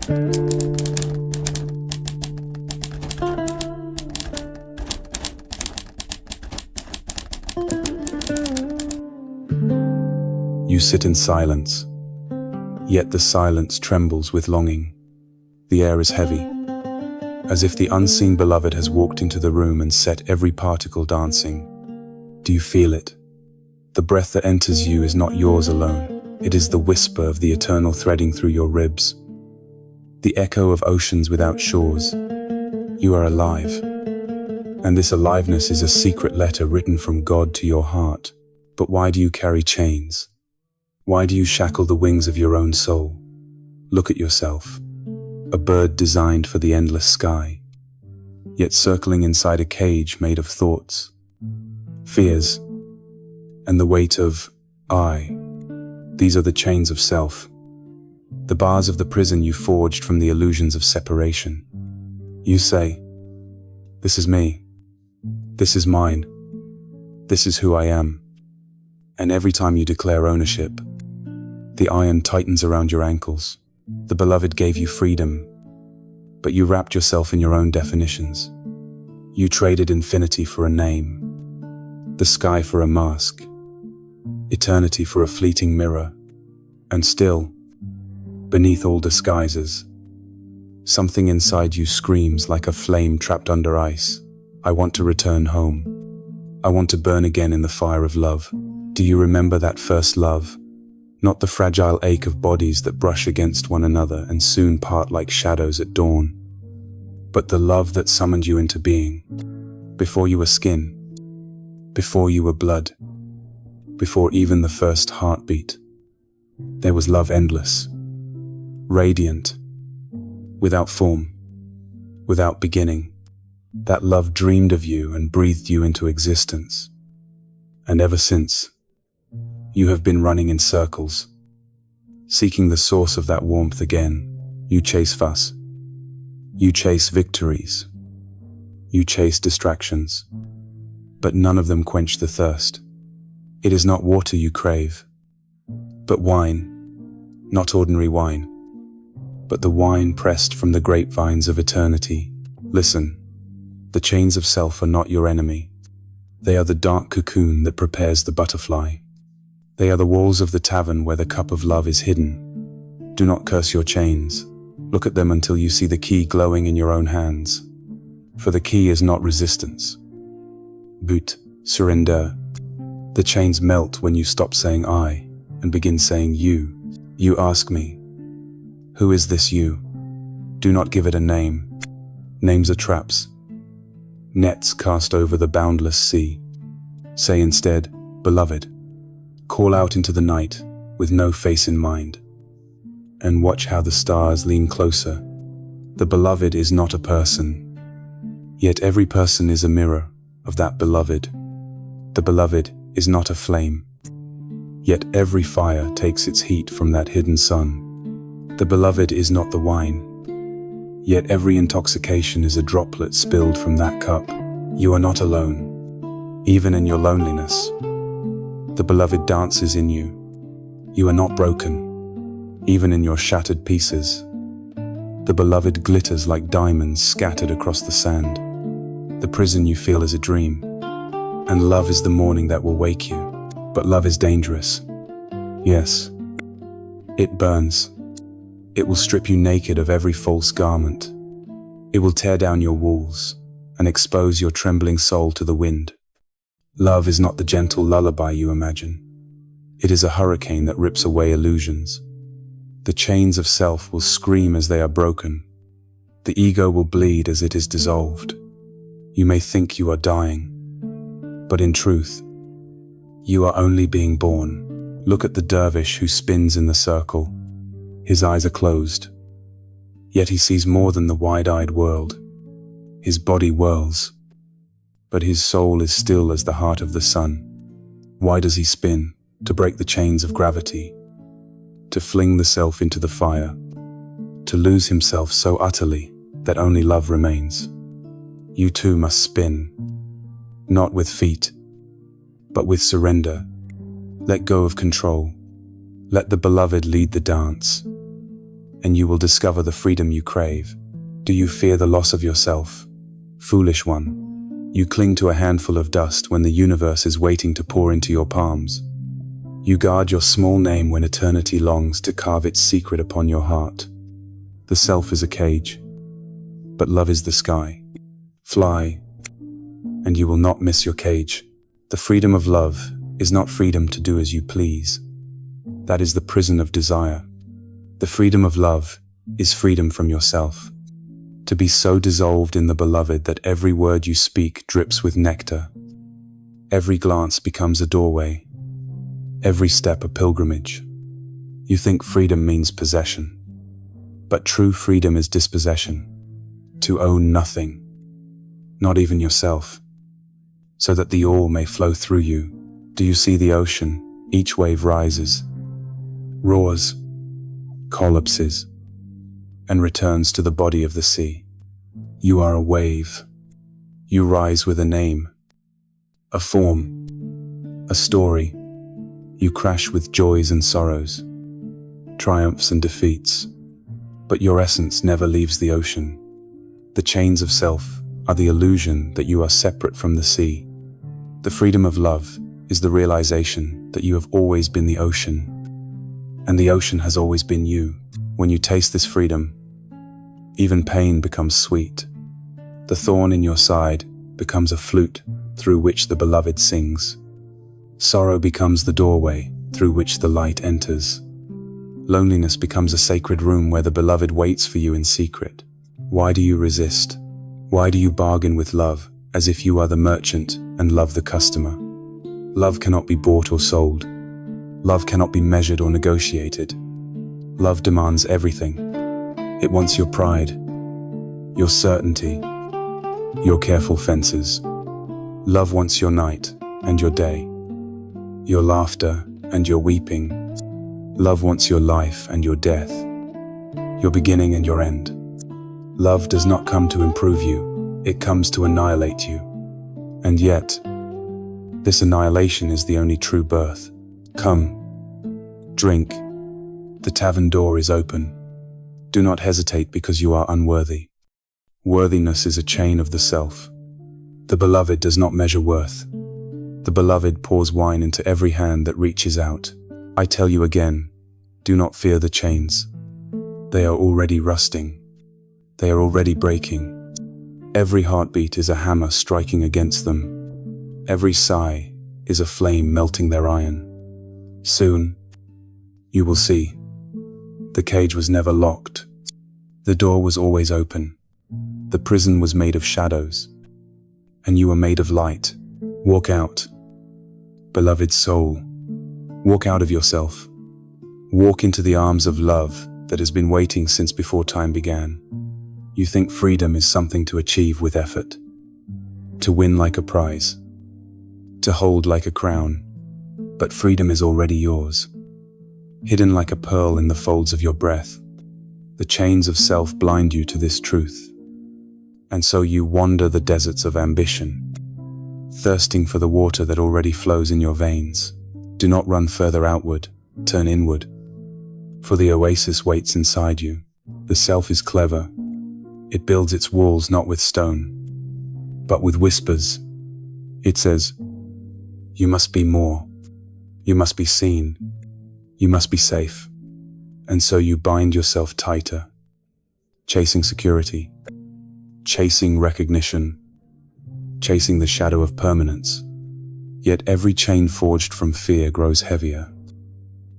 You sit in silence, yet the silence trembles with longing. The air is heavy, as if the unseen beloved has walked into the room and set every particle dancing. Do you feel it? The breath that enters you is not yours alone. It is the whisper of the eternal threading through your ribs. The echo of oceans without shores. You are alive. And this aliveness is a secret letter written from God to your heart. But why do you carry chains? Why do you shackle the wings of your own soul? Look at yourself. A bird designed for the endless sky, yet circling inside a cage made of thoughts, fears, and the weight of I. These are the chains of self, the bars of the prison you forged from the illusions of separation. You say, "This is me. This is mine. This is who I am." And every time you declare ownership, the iron tightens around your ankles. The beloved gave you freedom, but you wrapped yourself in your own definitions. You traded infinity for a name, the sky for a mask, eternity for a fleeting mirror, and still, beneath all disguises, something inside you screams like a flame trapped under ice. I want to return home. I want to burn again in the fire of love. Do you remember that first love? Not the fragile ache of bodies that brush against one another and soon part like shadows at dawn, but the love that summoned you into being, before you were skin, before you were blood, before even the first heartbeat. There was love endless, radiant, without form, without beginning. That love dreamed of you and breathed you into existence. And ever since, you have been running in circles, seeking the source of that warmth again. You chase fuss. You chase victories. You chase distractions. But none of them quench the thirst. It is not water you crave, but wine. Not ordinary wine, but the wine pressed from the grapevines of eternity. Listen, the chains of self are not your enemy. They are the dark cocoon that prepares the butterfly. They are the walls of the tavern where the cup of love is hidden. Do not curse your chains. Look at them until you see the key glowing in your own hands. For the key is not resistance, but surrender. The chains melt when you stop saying I and begin saying you. You ask me, who is this you? Do not give it a name. Names are traps, nets cast over the boundless sea. Say instead, beloved. Call out into the night with no face in mind, and watch how the stars lean closer. The beloved is not a person, yet every person is a mirror of that beloved. The beloved is not a flame, yet every fire takes its heat from that hidden sun. The beloved is not the wine, yet every intoxication is a droplet spilled from that cup. You are not alone, even in your loneliness. The beloved dances in you. You are not broken, even in your shattered pieces. The beloved glitters like diamonds scattered across the sand. The prison you feel is a dream, and love is the morning that will wake you. But love is dangerous. Yes, it burns. It will strip you naked of every false garment. It will tear down your walls and expose your trembling soul to the wind. Love is not the gentle lullaby you imagine. It is a hurricane that rips away illusions. The chains of self will scream as they are broken. The ego will bleed as it is dissolved. You may think you are dying, but in truth, you are only being born. Look at the dervish who spins in the circle. His eyes are closed, yet he sees more than the wide-eyed world. His body whirls, but his soul is still as the heart of the sun. Why does he spin? To break the chains of gravity, to fling the self into the fire, to lose himself so utterly that only love remains. You too must spin, not with feet, but with surrender. Let go of control. Let the beloved lead the dance. and you will discover the freedom you crave. Do you fear the loss of yourself? Foolish one, you cling to a handful of dust when the universe is waiting to pour into your palms. You guard your small name when eternity longs to carve its secret upon your heart. The self is a cage, but love is the sky. Fly, and you will not miss your cage. The freedom of love is not freedom to do as you please. That is the prison of desire. The freedom of love is freedom from yourself. To be so dissolved in the beloved that every word you speak drips with nectar. Every glance becomes a doorway. Every step a pilgrimage. You think freedom means possession. But true freedom is dispossession. To own nothing, not even yourself, so that the all may flow through you. Do you see the ocean? Each wave rises, roars, collapses, and returns to the body of the sea. You are a wave. You rise with a name, a form, a story. You crash with joys and sorrows, triumphs and defeats, but your essence never leaves the ocean. The chains of self are the illusion that you are separate from the sea. The freedom of love is the realization that you have always been the ocean, and the ocean has always been you. When you taste this freedom, even pain becomes sweet. The thorn in your side becomes a flute through which the beloved sings. Sorrow becomes the doorway through which the light enters. Loneliness becomes a sacred room where the beloved waits for you in secret. Why do you resist? Why do you bargain with love as if you are the merchant and love the customer? Love cannot be bought or sold. Love cannot be measured or negotiated. Love demands everything. It wants your pride, your certainty, your careful fences. Love wants your night and your day, your laughter and your weeping. Love wants your life and your death, your beginning and your end. Love does not come to improve you, it comes to annihilate you. And yet, this annihilation is the only true birth. Come, drink. The tavern door is open. Do not hesitate because you are unworthy. Worthiness is a chain of the self. The beloved does not measure worth. The beloved pours wine into every hand that reaches out. I tell you again, do not fear the chains. They are already rusting. They are already breaking. Every heartbeat is a hammer striking against them. Every sigh is a flame melting their iron. Soon, you will see. The cage was never locked. The door was always open. The prison was made of shadows, and you were made of light. Walk out, beloved soul. Walk out of yourself. Walk into the arms of love that has been waiting since before time began. You think freedom is something to achieve with effort, to win like a prize, to hold like a crown, but freedom is already yours, hidden like a pearl in the folds of your breath. The chains of self blind you to this truth, and so you wander the deserts of ambition, thirsting for the water that already flows in your veins. Do not run further outward, turn inward, for the oasis waits inside you. The self is clever. It builds its walls not with stone, but with whispers. It says, you must be more. You must be seen. You must be safe. And so you bind yourself tighter, chasing security, chasing recognition, chasing the shadow of permanence. Yet every chain forged from fear grows heavier,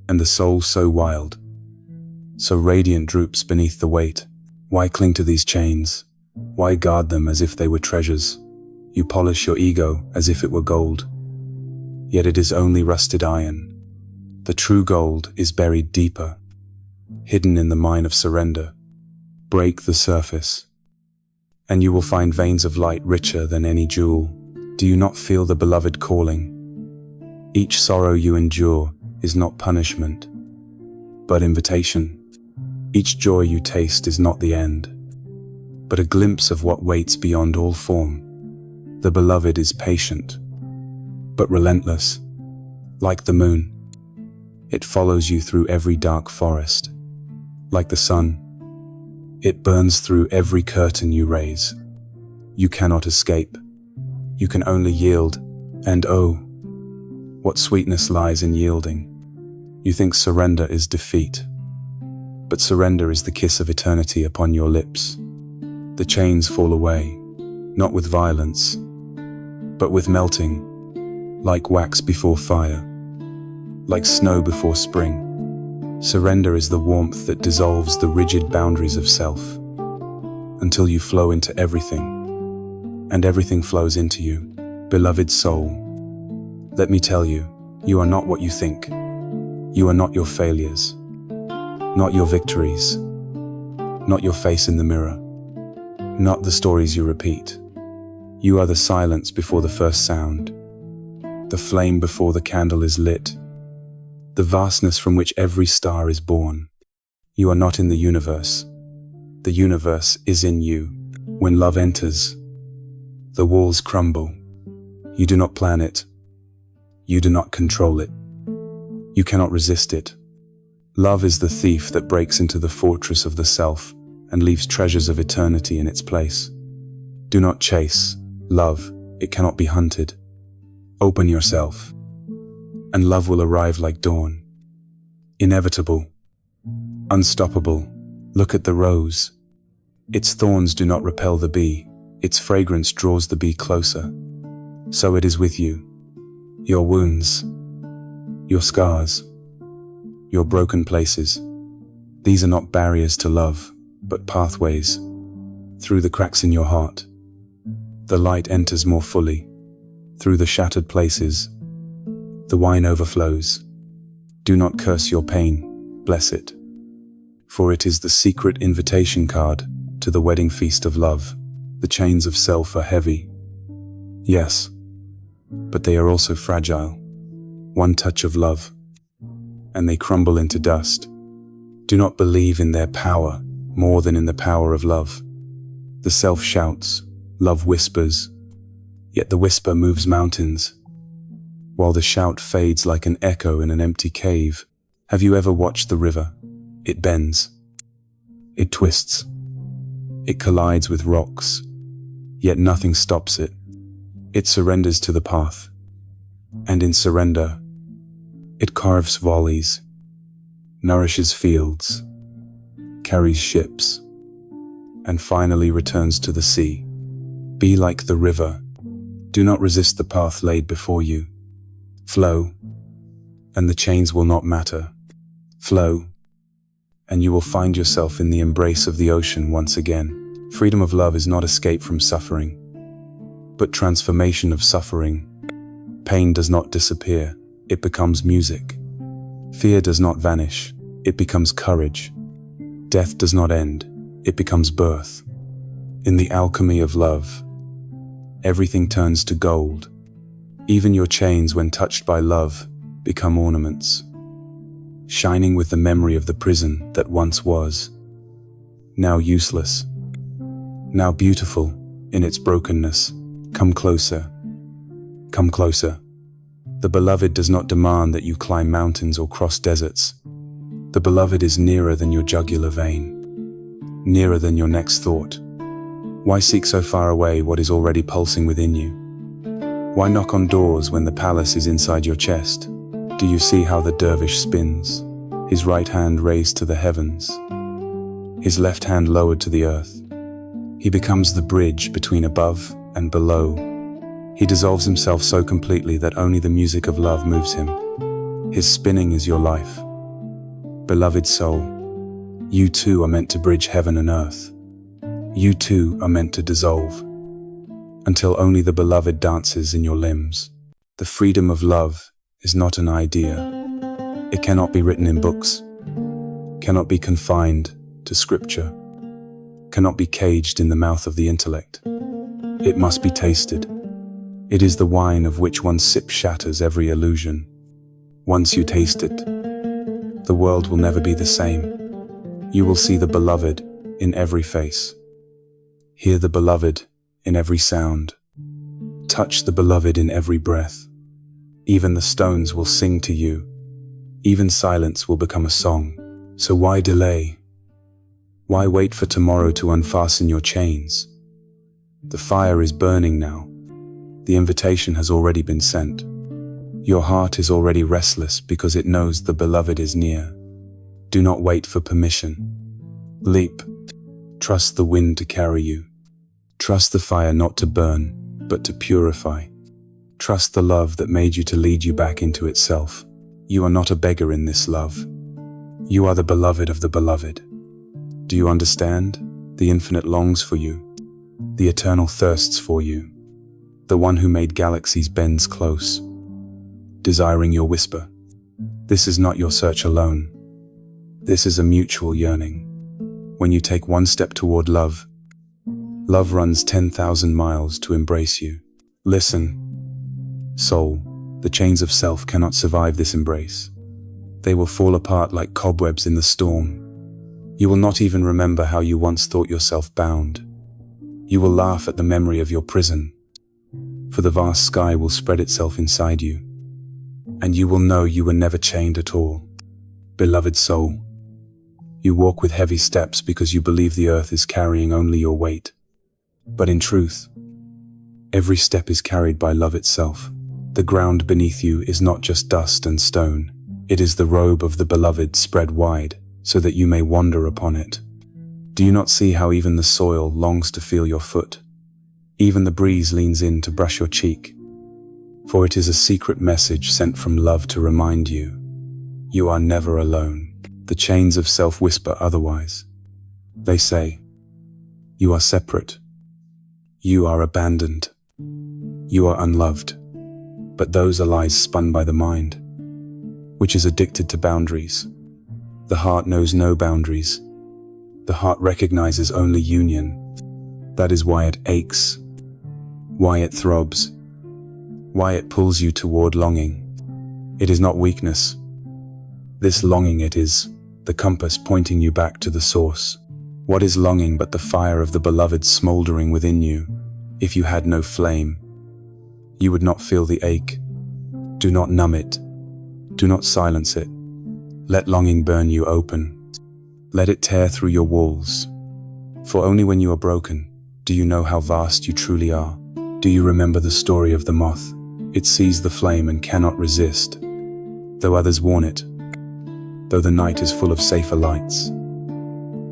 and the soul so wild, so radiant droops beneath the weight. Why cling to these chains? Why guard them as if they were treasures? You polish your ego as if it were gold, yet it is only rusted iron. The true gold is buried deeper, hidden in the mine of surrender. Break the surface, and you will find veins of light richer than any jewel. Do you not feel the beloved calling? Each sorrow you endure is not punishment, but invitation. Each joy you taste is not the end, but a glimpse of what waits beyond all form. The beloved is patient, but relentless. Like the moon, it follows you through every dark forest, Like the sun, it burns through every curtain you raise. You cannot escape. You can only yield, and oh, what sweetness lies in yielding. You think surrender is defeat, but surrender is the kiss of eternity upon your lips. The chains fall away, not with violence, but with melting, like wax before fire, like snow before spring. Surrender is the warmth that dissolves the rigid boundaries of self, until you flow into everything, and everything flows into you. Beloved soul, let me tell you, you are not what you think. You are not your failures, not your victories, not your face in the mirror, not the stories you repeat. You are the silence before the first sound, the flame before the candle is lit, the vastness from which every star is born. You are not in the universe. The universe is in you. When love enters, the walls crumble. You do not plan it. You do not control it. You cannot resist it. Love is the thief that breaks into the fortress of the self and leaves treasures of eternity in its place. Do not chase love. It cannot be hunted. Open yourself, and love will arrive like dawn. Inevitable, unstoppable. Look at the rose. Its thorns do not repel the bee. Its fragrance draws the bee closer. So it is with you. Your wounds, your scars, your broken places. These are not barriers to love, but pathways. Through the cracks in your heart, the light enters more fully. Through the shattered places, the wine overflows. Do not curse your pain, bless it. For it is the secret invitation card to the wedding feast of love. The chains of self are heavy. Yes, but they are also fragile. One touch of love, and they crumble into dust. Do not believe in their power more than in the power of love. The self shouts, love whispers, yet the whisper moves mountains, while the shout fades like an echo in an empty cave. Have you ever watched the river? It bends, it twists, it collides with rocks, yet nothing stops it. It surrenders to the path, and in surrender, it carves valleys, nourishes fields, carries ships, and finally returns to the sea. Be like the river. Do not resist the path laid before you. Flow, and the chains will not matter. Flow, and you will find yourself in the embrace of the ocean once again. Freedom of love is not escape from suffering, but transformation of suffering. Pain does not disappear, it becomes music. Fear does not vanish, it becomes courage. Death does not end, it becomes birth. In the alchemy of love, everything turns to gold. Even your chains, when touched by love, become ornaments, shining with the memory of the prison that once was, now useless, now beautiful in its brokenness. Come closer, come closer. The beloved does not demand that you climb mountains or cross deserts. The beloved is nearer than your jugular vein, nearer than your next thought. Why seek so far away what is already pulsing within you? Why knock on doors when the palace is inside your chest? Do you see how the dervish spins, his right hand raised to the heavens, his left hand lowered to the earth? He becomes the bridge between above and below. He dissolves himself so completely that only the music of love moves him. His spinning is your life. Beloved soul, you too are meant to bridge heaven and earth. You too are meant to dissolve, until only the beloved dances in your limbs. The freedom of love is not an idea. It cannot be written in books, cannot be confined to scripture, cannot be caged in the mouth of the intellect. It must be tasted. It is the wine of which one sip shatters every illusion. Once you taste it, the world will never be the same. You will see the beloved in every face, hear the beloved in every sound, touch the beloved in every breath. Even the stones will sing to you. Even silence will become a song. So why delay? Why wait for tomorrow to unfasten your chains? The fire is burning now. The invitation has already been sent. Your heart is already restless because it knows the beloved is near. Do not wait for permission. Leap. Trust the wind to carry you. Trust the fire not to burn, but to purify. Trust the love that made you to lead you back into itself. You are not a beggar in this love. You are the beloved of the beloved. Do you understand? The infinite longs for you. The eternal thirsts for you. The one who made galaxies bends close, desiring your whisper. This is not your search alone. This is a mutual yearning. When you take one step toward love, love runs 10,000 miles to embrace you. Listen, soul, the chains of self cannot survive this embrace. They will fall apart like cobwebs in the storm. You will not even remember how you once thought yourself bound. You will laugh at the memory of your prison, for the vast sky will spread itself inside you, and you will know you were never chained at all. Beloved soul, you walk with heavy steps because you believe the earth is carrying only your weight. But in truth, every step is carried by love itself. The ground beneath you is not just dust and stone. It is the robe of the beloved spread wide so that you may wander upon it. Do you not see how even the soil longs to feel your foot? Even the breeze leans in to brush your cheek, for it is a secret message sent from love to remind you, you are never alone. The chains of self whisper otherwise. They say, you are separate. You are abandoned. You are unloved. But those are lies spun by the mind, which is addicted to boundaries. The heart knows no boundaries. The heart recognizes only union. That is why it aches, why it throbs, why it pulls you toward longing. It is not weakness. This longing, it is the compass pointing you back to the source. What is longing but the fire of the beloved smoldering within you? If you had no flame, you would not feel the ache. Do not numb it. Do not silence it. Let longing burn you open. Let it tear through your walls. For only when you are broken, do you know how vast you truly are. Do you remember the story of the moth? It sees the flame and cannot resist, though others warn it. Though the night is full of safer lights,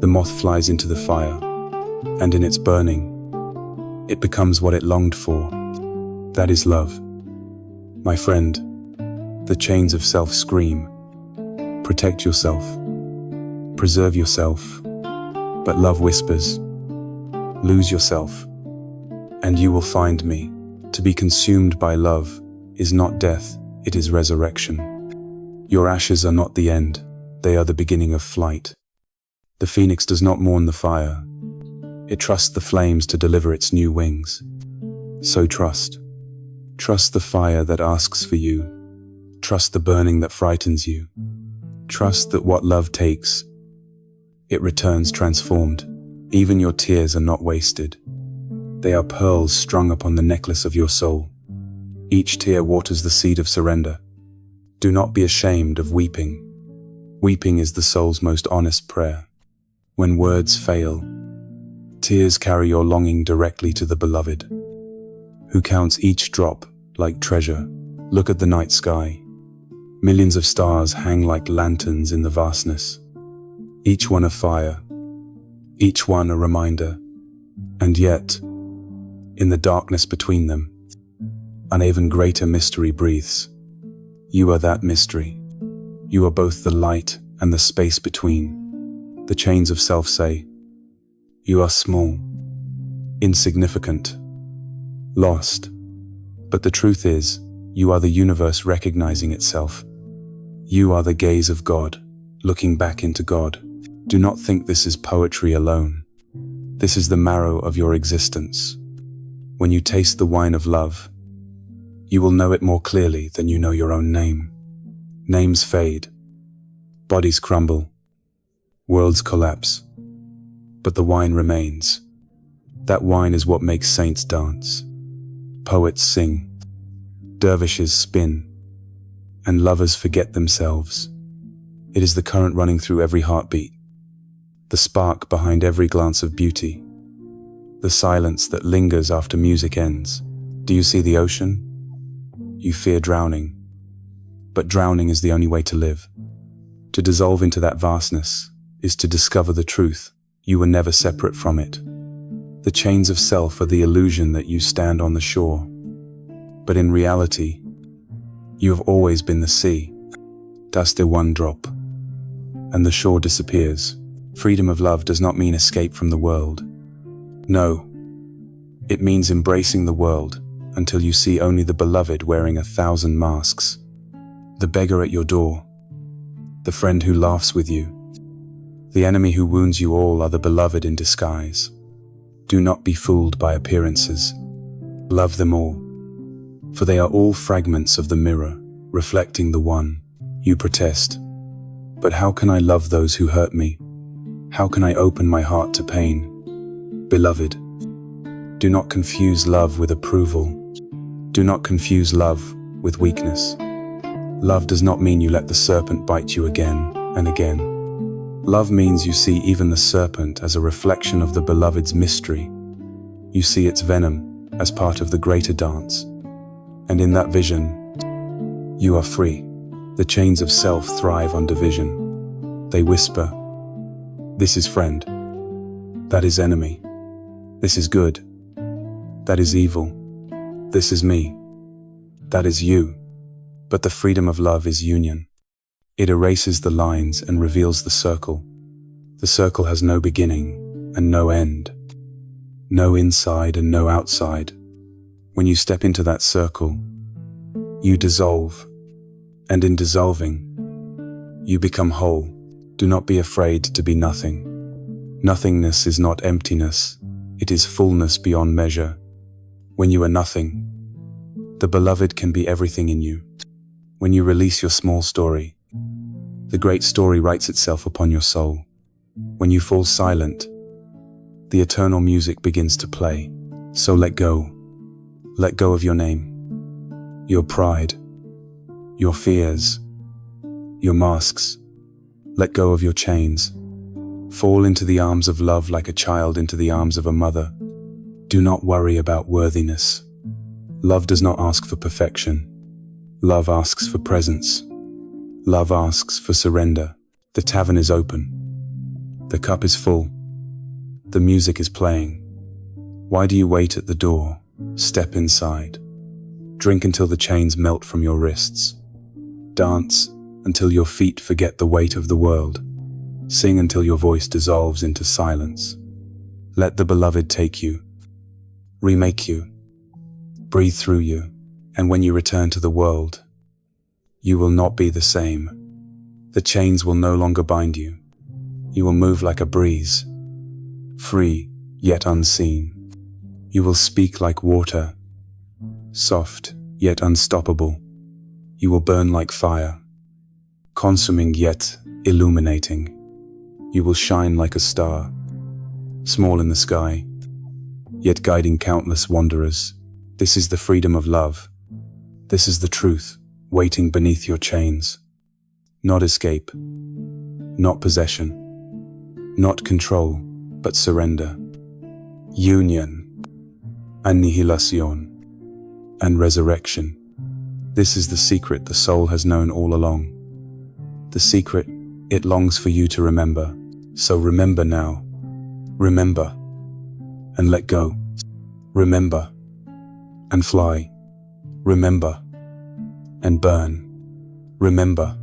the moth flies into the fire, and in its burning, it becomes what it longed for. That is love. My friend, the chains of self scream. Protect yourself. Preserve yourself. But love whispers. Lose yourself, and you will find me. To be consumed by love is not death, it is resurrection. Your ashes are not the end, they are the beginning of flight. The phoenix does not mourn the fire. It trusts the flames to deliver its new wings. So trust. Trust the fire that asks for you. Trust the burning that frightens you. Trust that what love takes, it returns transformed. Even your tears are not wasted. They are pearls strung upon the necklace of your soul. Each tear waters the seed of surrender. Do not be ashamed of weeping. Weeping is the soul's most honest prayer. When words fail, tears carry your longing directly to the beloved, who counts each drop like treasure. Look at the night sky. Millions of stars hang like lanterns in the vastness, each one a fire, each one a reminder. And yet, in the darkness between them, an even greater mystery breathes. You are that mystery. You are both the light and the space between. The chains of self say, you are small, insignificant, lost. But the truth is, you are the universe recognizing itself. You are the gaze of God, looking back into God. Do not think this is poetry alone. This is the marrow of your existence. When you taste the wine of love, you will know it more clearly than you know your own name. Names fade, bodies crumble, worlds collapse, but the wine remains. That wine is what makes saints dance, poets sing, dervishes spin, and lovers forget themselves. It is the current running through every heartbeat. the spark behind every glance of beauty, the silence that lingers after music ends. Do you see the ocean? You fear drowning, but drowning is the only way to live. To dissolve into that vastness is to discover the truth. You were never separate from it. The chains of self are the illusion that you stand on the shore, but in reality, you have always been the sea. Dust a one drop, and the shore disappears. Freedom of love does not mean escape from the world. No, it means embracing the world until you see only the beloved wearing 1,000 masks. The beggar at your door, the friend who laughs with you, the enemy who wounds you, all are the beloved in disguise. Do not be fooled by appearances. Love them all, for they are all fragments of the mirror, reflecting the one. You protest, but how can I love those who hurt me? How can I open my heart to pain? Beloved, do not confuse love with approval. Do not confuse love with weakness. Love does not mean you let the serpent bite you again and again. Love means you see even the serpent as a reflection of the beloved's mystery. You see its venom as part of the greater dance. And in that vision, you are free. The chains of self thrive on division. They whisper, "This is friend. That is enemy. This is good. That is evil. This is me. That is you." But the freedom of love is union. It erases the lines and reveals the circle. The circle has no beginning and no end. No inside and no outside. When you step into that circle, you dissolve. And in dissolving, you become whole. Do not be afraid to be nothing. Nothingness is not emptiness. It is fullness beyond measure. When you are nothing, the beloved can be everything in you. When you release your small story, the great story writes itself upon your soul. When you fall silent, the eternal music begins to play. So let go. Let go of your name, your pride, your fears, your masks. Let go of your chains. Fall into the arms of love like a child into the arms of a mother. Do not worry about worthiness. Love does not ask for perfection. Love asks for presence. Love asks for surrender. The tavern is open. The cup is full. The music is playing. Why do you wait at the door? Step inside. Drink until the chains melt from your wrists. Dance until your feet forget the weight of the world. Sing until your voice dissolves into silence. Let the beloved take you, remake you, breathe through you, and when you return to the world, you will not be the same. The chains will no longer bind you. You will move like a breeze, free yet unseen. You will speak like water, soft yet unstoppable. You will burn like fire, consuming yet illuminating. You will shine like a star, small in the sky, yet guiding countless wanderers. This is the freedom of love. This is the truth, waiting beneath your chains. Not escape, not possession, not control, but surrender. Union, annihilation, and resurrection. This is the secret the soul has known all along. The secret it longs for you to remember. So remember now. Remember, and let go. Remember, and fly. Remember, and burn. Remember,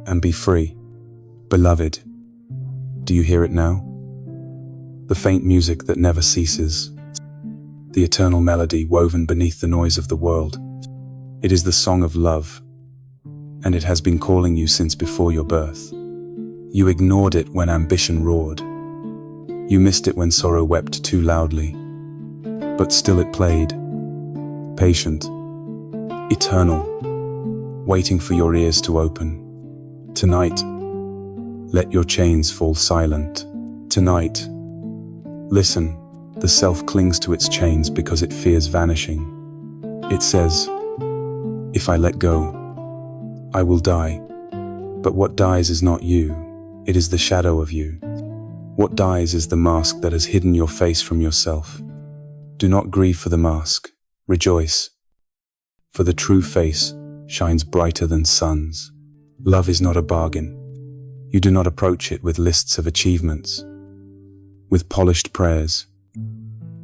and be free. Beloved, do you hear it now? The faint music that never ceases. The eternal melody woven beneath the noise of the world. It is the song of love, and it has been calling you since before your birth. You ignored it when ambition roared. You missed it when sorrow wept too loudly. But still it played, patient, eternal, waiting for your ears to open. Tonight, let your chains fall silent. Tonight, listen, the self clings to its chains because it fears vanishing. It says, if I let go, I will die. But what dies is not you, it is the shadow of you. What dies is the mask that has hidden your face from yourself. Do not grieve for the mask, rejoice, for the true face shines brighter than suns. Love is not a bargain. You do not approach it with lists of achievements, with polished prayers,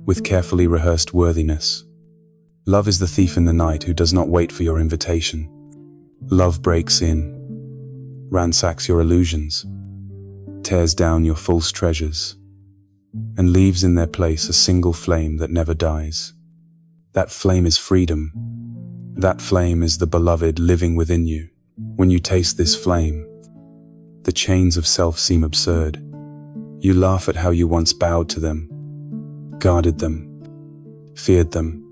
with carefully rehearsed worthiness. Love is the thief in the night who does not wait for your invitation. Love breaks in, ransacks your illusions, tears down your false treasures, and leaves in their place a single flame that never dies. That flame is freedom. That flame is the beloved living within you. When you taste this flame, the chains of self seem absurd. You laugh at how you once bowed to them, guarded them, feared them,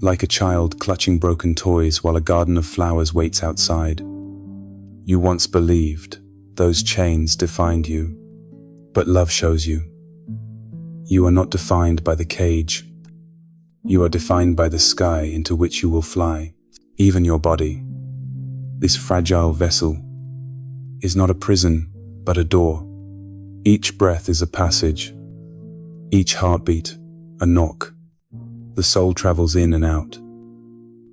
like a child clutching broken toys while a garden of flowers waits outside. You once believed those chains defined you, but love shows you. You are not defined by the cage. You are defined by the sky into which you will fly. Even your body, this fragile vessel, is not a prison, but a door. Each breath is a passage. Each heartbeat, a knock. The soul travels in and out,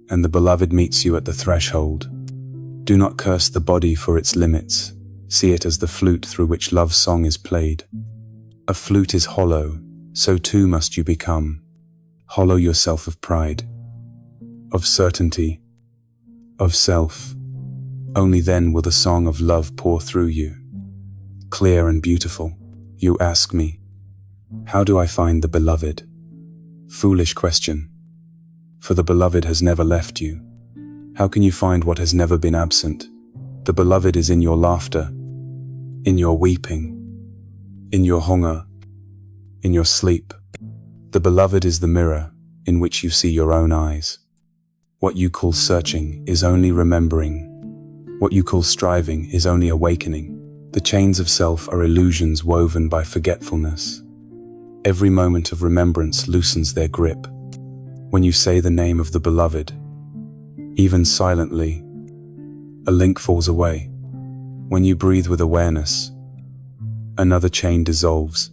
and the beloved meets you at the threshold. Do not curse the body for its limits. See it as the flute through which love's song is played. A flute is hollow, so too must you become. Hollow yourself of pride, of certainty, of self. Only then will the song of love pour through you. Clear and beautiful. You ask me, how do I find the beloved? Foolish question, for the beloved has never left you. How can you find what has never been absent? The beloved is in your laughter, in your weeping, in your hunger, in your sleep. The beloved is the mirror in which you see your own eyes. What you call searching is only remembering. What you call striving is only awakening. The chains of self are illusions woven by forgetfulness. Every moment of remembrance loosens their grip. When you say the name of the beloved, even silently, a link falls away. When you breathe with awareness, another chain dissolves.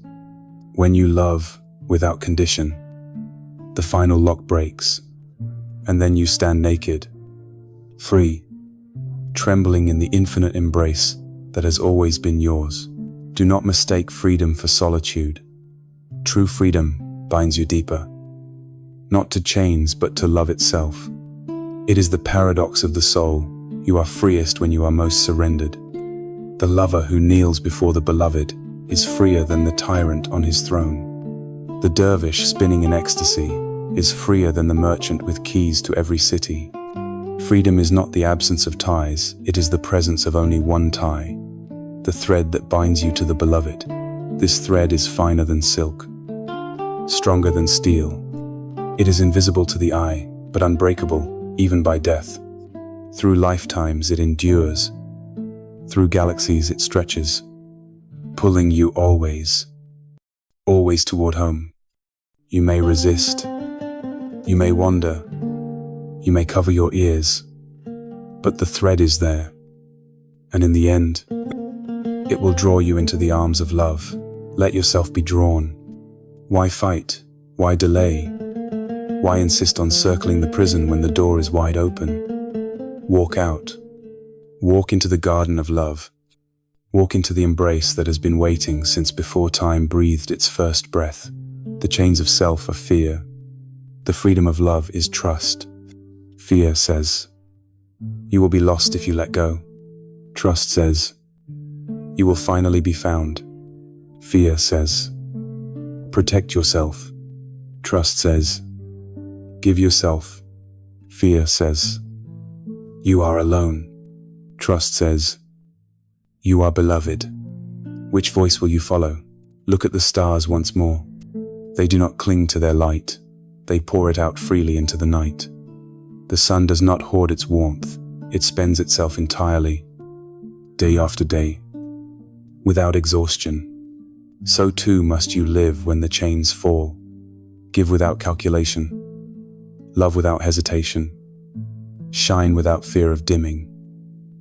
When you love without condition, the final lock breaks, and then you stand naked, free, trembling in the infinite embrace that has always been yours. Do not mistake freedom for solitude. True freedom binds you deeper, not to chains but to love itself. It is the paradox of the soul. You are freest when you are most surrendered. The lover who kneels before the beloved is freer than the tyrant on his throne. The dervish spinning in ecstasy is freer than the merchant with keys to every city. Freedom is not the absence of ties, it is the presence of only one tie, the thread that binds you to the beloved. This thread is finer than silk, stronger than steel. It is invisible to the eye, but unbreakable, even by death. Through lifetimes it endures. Through galaxies it stretches, pulling you always toward home. You may resist, you may wander, you may cover your ears, but the thread is there, and in the end, it will draw you into the arms of love. Let yourself be drawn. Why fight? Why delay? Why insist on circling the prison when the door is wide open? Walk out. Walk into the garden of love. Walk into the embrace that has been waiting since before time breathed its first breath. The chains of self are fear. The freedom of love is trust. Fear says, you will be lost if you let go. Trust says, you will finally be found. Fear says, protect yourself. Trust says, give yourself. Fear says, you are alone. Trust says, you are beloved. Which voice will you follow? Look at the stars once more. They do not cling to their light. They pour it out freely into the night. The sun does not hoard its warmth. It spends itself entirely, day after day, without exhaustion. So too must you live when the chains fall. Give without calculation. Love without hesitation. Shine without fear of dimming.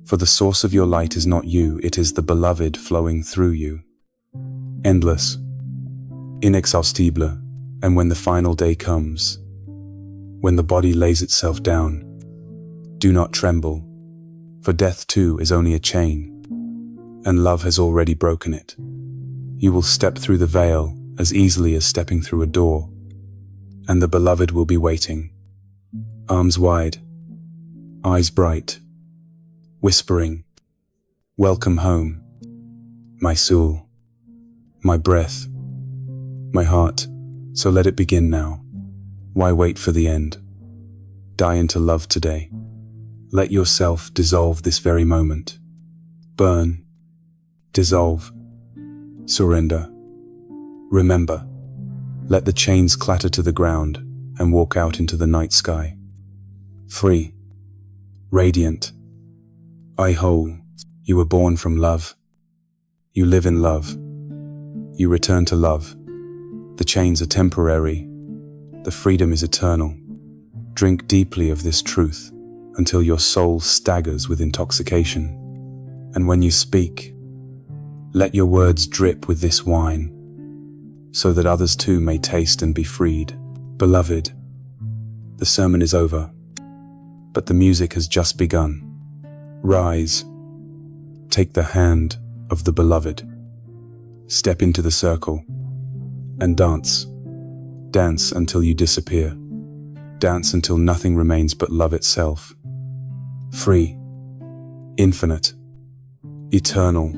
For the source of your light is not you, it is the beloved flowing through you. endless, inexhaustible, and when the final day comes, when the body lays itself down, do not tremble, for death too is only a chain, and love has already broken it. You will step through the veil as easily as stepping through a door, and the beloved will be waiting, arms wide, eyes bright, whispering, "Welcome home, my soul, my breath, my heart." So let it begin now. Why wait for the end? Die into love today. Let yourself dissolve this very moment. Burn, dissolve, surrender. Remember, let the chains clatter to the ground and walk out into the night sky. Free, radiant, I whole. You were born from love. You live in love. You return to love. The chains are temporary. The freedom is eternal. Drink deeply of this truth until your soul staggers with intoxication. And when you speak, let your words drip with this wine, so that others too may taste and be freed. Beloved, the sermon is over, but the music has just begun. Rise, take the hand of the beloved, step into the circle, and dance. Dance until you disappear. Dance until nothing remains but love itself. Free, infinite, eternal,